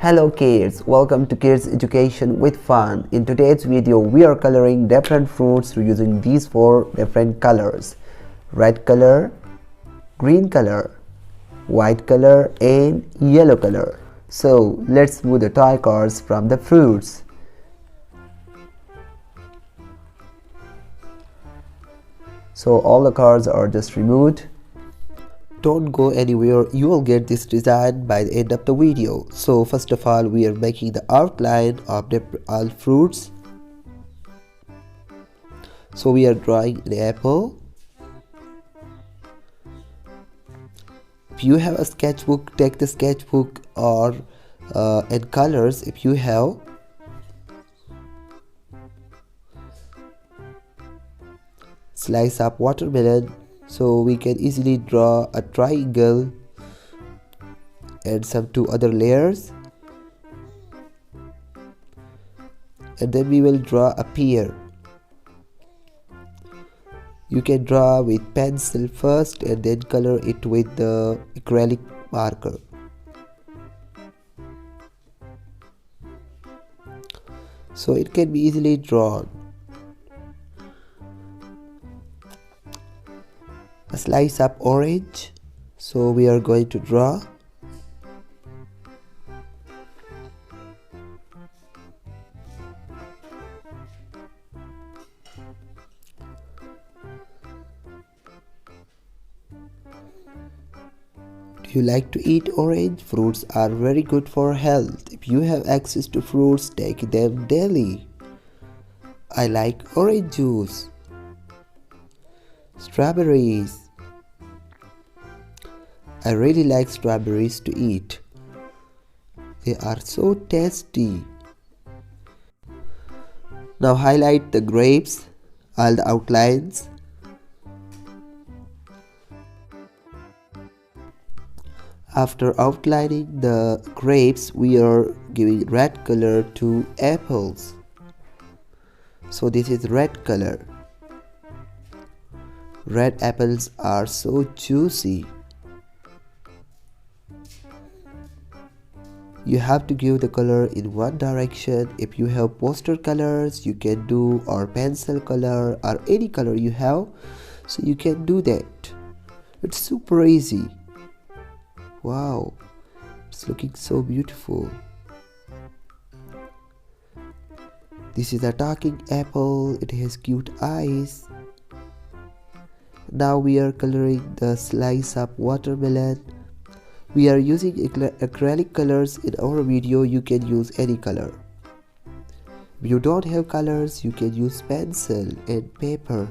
Hello kids, welcome to Kids Education with Fun. In today's video, we are coloring different fruits using these four different colors: red color, green color, white color and yellow color. So let's move the toy cars from the fruits. So all the cards are just removed. Don't go anywhere, you will get this design by the end of the video. So first of all, we are making the outline of all fruits. So we are drawing an apple. If you have a sketchbook, take the sketchbook or and colors if you have. Slice up watermelon. So we can easily draw a triangle and some two other layers, and then we will draw a pear. You can draw with pencil first and then color it with the acrylic marker. So it can be easily drawn. A slice up orange, so we are going to draw. Do you like to eat orange? Fruits are very good for health. If you have access to fruits, take them daily. I like orange juice. Strawberries. I really like strawberries to eat. They are so tasty. Now highlight the grapes, all the outlines. After outlining the grapes, we are giving red color to apples. So this is red color. Red apples are so juicy. You have to give the color in one direction. If you have poster colors, you can do, or pencil color, or any color you have, so you can do that. It's super easy. Wow, it's looking so beautiful. This is a talking apple. It has cute eyes. Now we are coloring the slice up watermelon. We are using acrylic colors in our video. You can use any color. If you don't have colors, you can use pencil and paper.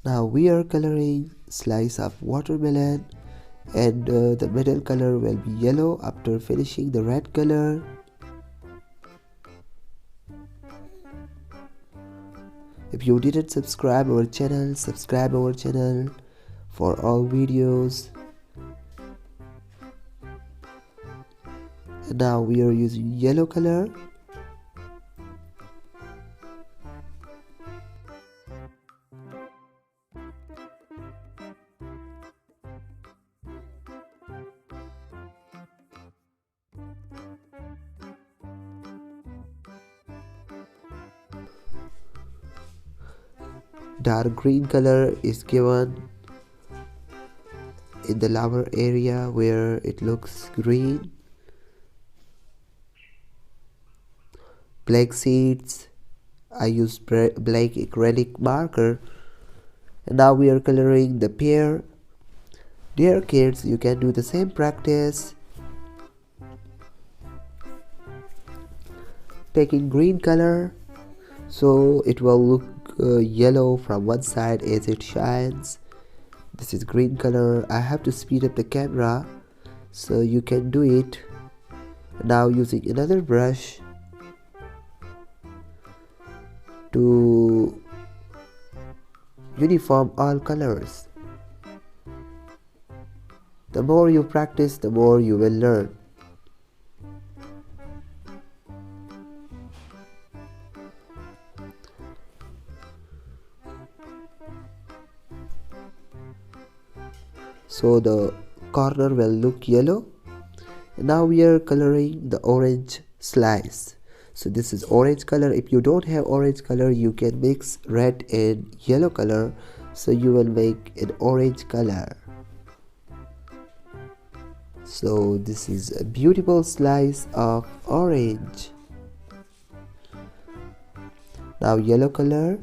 Now we are coloring slice of watermelon, and the middle color will be yellow after finishing the red color. If you didn't subscribe our channel, subscribe our channel for all videos. And now we are using yellow color. Dark green color is given in the lower area where it looks green. Black seeds, I use black acrylic marker. And now we are coloring the pear. Dear kids, you can do the same practice. Taking green color, so it will look yellow from one side as it shines. This is green color. I have to speed up the camera so you can do it. Now using another brush to uniform all colors. The more you practice, the more you will learn. So the corner will look yellow. Now we are coloring the orange slice. So this is orange color. If you don't have orange color, you can mix red and yellow color, so you will make an orange color. So this is a beautiful slice of orange. Now yellow color.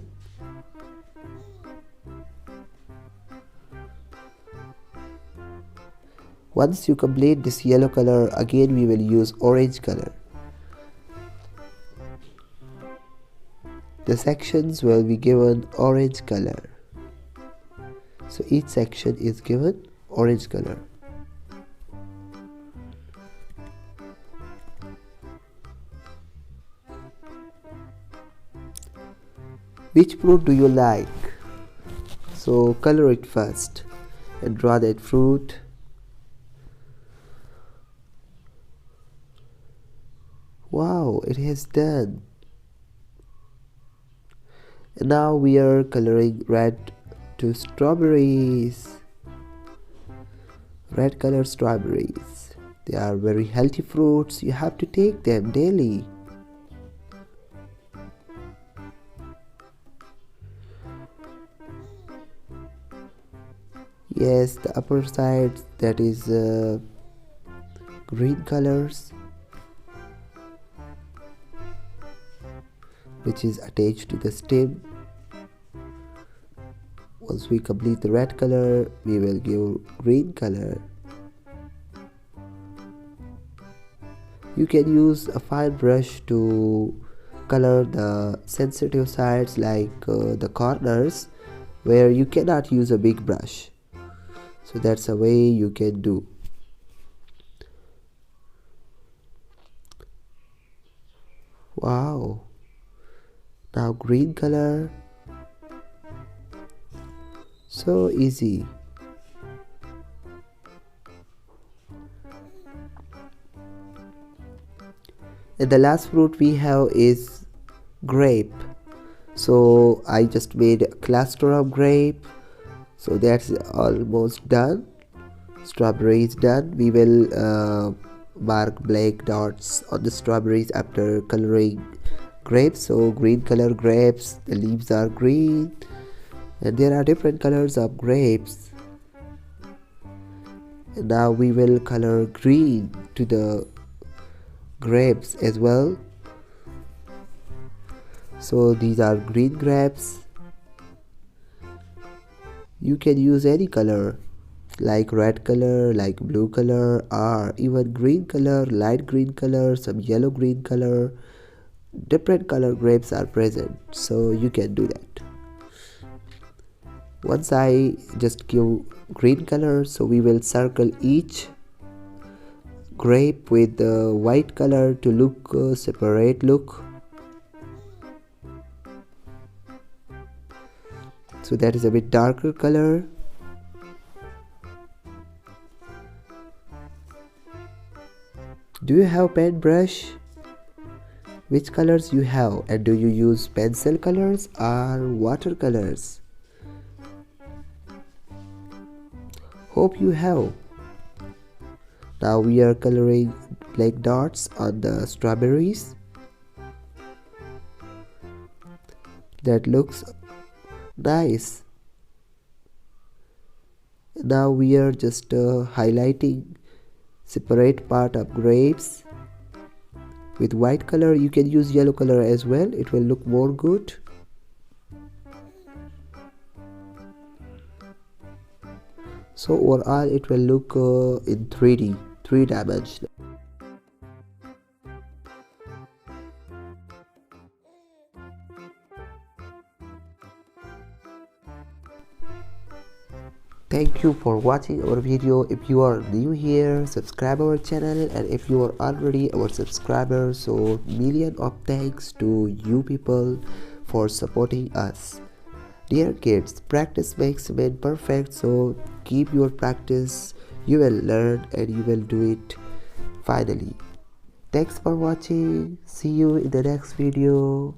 Once you complete this yellow color, again we will use orange color. The sections will be given orange color. So each section is given orange color. Which fruit do you like? So color it first and draw that fruit. Wow, it has done. And now we are coloring red to strawberries. Red color strawberries. They are very healthy fruits. You have to take them daily. Yes, the upper side, that is green colors, which is attached to the stem. Once we complete the red color, we will give green color. You can use a fine brush to color the sensitive sides, like the corners where you cannot use a big brush. So that's a way you can do. Wow. Now green color. So easy. And the last fruit we have is grape. So I just made a cluster of grape. So that's almost done. Strawberry is done. We will mark black dots on the strawberries after coloring grapes. So green color grapes, the leaves are green, and there are different colors of grapes. And now we will color green to the grapes as well. So these are green grapes. You can use any color, like red color, like blue color, or even green color, light green color, some yellow green color. Different color grapes are present, so you can do that. Once I just give green color, so we will circle each grape with the white color to look separate look. So that is a bit darker color. Do you have pen brush? Which colors you have, and do you use pencil colors or watercolors? Hope you have. Now we are coloring black dots on the strawberries. That looks nice. Now we are just highlighting separate part of grapes with white color. You can use yellow color as well, it will look more good. So overall it will look in 3D, 3-dimensional. Thank you for watching our video. If you are new here, subscribe our channel, and if you are already our subscriber, so million of thanks to you people for supporting us. Dear kids, practice makes man perfect, so keep your practice. You will learn and you will do it finally. Thanks for watching. See you in the next video.